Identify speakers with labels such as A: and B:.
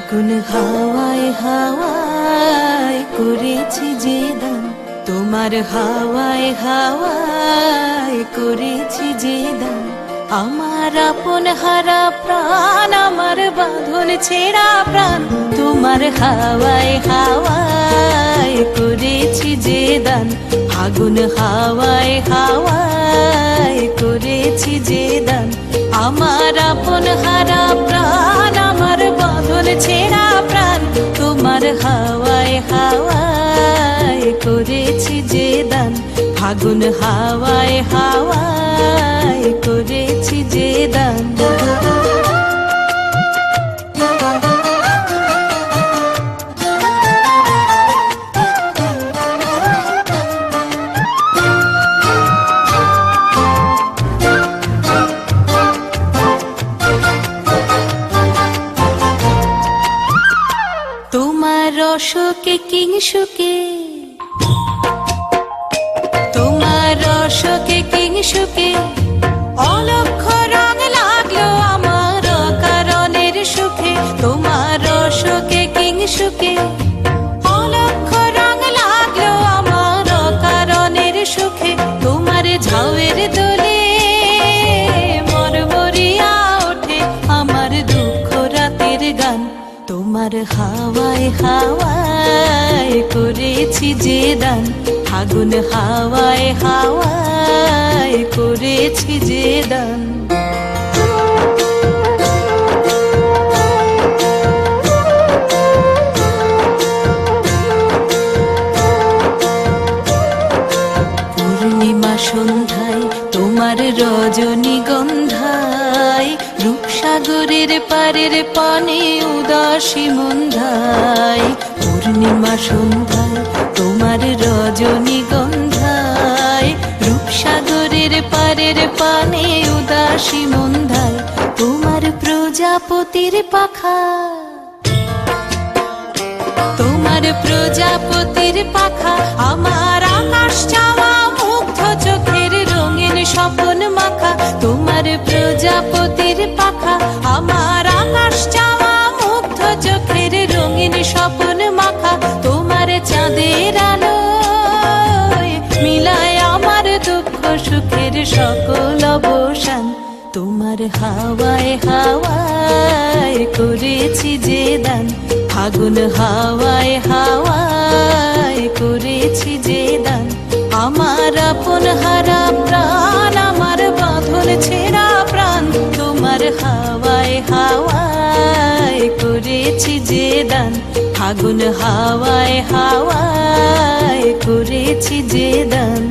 A: ফাগুন হাওয়ায় হাওয়ায় করেছি যে দান, তোমার হাওয়ায় হাওয়ায় করেছি যে দান। আমার আপন হারা প্রাণ, আমার বাঁধন ছেঁড়া প্রাণ, তোমার হাওয়ায় হাওয়ায় করেছি যে দান। ফাগুন হাওয়ায় হাওয়ায় করেছি যে দান। আমার আপন হারা প্রাণ, আমার বাঁধন ছেঁড়া প্রাণ, তোমার হাওয়ায় হাওয়ায় করেছি যে দান। ফাগুন হাওয়ায় হাওয়ায় করেছি যে দান। তোমার রসকে কিংসুকে, তোমার রসকে কিংসুকে অলক্ষ রং লাগলো আমার কারণের সুখে। তোমার রসকে কিংসুকে অলক্ষ রং লাগলো আমার কারণের সুখে। তোমার ঝাউয়ের দোলে মরমরিয়া ওঠে আমার দুঃখ রাতের গান। তোমার হাওয়ায় হাওয়ায় করেছি যে দান। ফাগুন হাওয়ায় হাওয়ায় করেছি যে দান। পূর্ণিমা সন্ধ্যায় তোমার রজনীগন্ধায়, রূপসাগরের পারের পানে উদাসী মন্ধায়। পূর্ণিমা সন্ধ্যায় তোমার রজনীগন্ধায়, রূপসাগরের পারের পানে উদাসী মন্ধায়। তোমার প্রজাপতির পাখা, তোমার প্রজাপতির পাখা আমার আকাশ চাওয়া মুগ্ধ চোখের রঙিন স্বপন মাখা। তোমার প্রজাপতির পাখা আমার আকাশ চাওয়া মুগ্ধ চোখের রঙিন স্বপন মাখা। তোমার চাঁদের আলোয় মিলায় আমার দুঃখ সুখের সকল অবসান। তোমার হাওয়ায় হাওয়ায় করেছি যে দান। ফাগুন হাওয়ায় হাওয়ায় করেছি যে দান। আমার আপন হারা প্রাণ, আমার বাঁধন ছেঁড়া প্রাণ, তোমার হাওয়ায় হাওয়ায় করেছি যে দান। ফাগুন হাওয়ায় হাওয়ায় করেছি যে দান।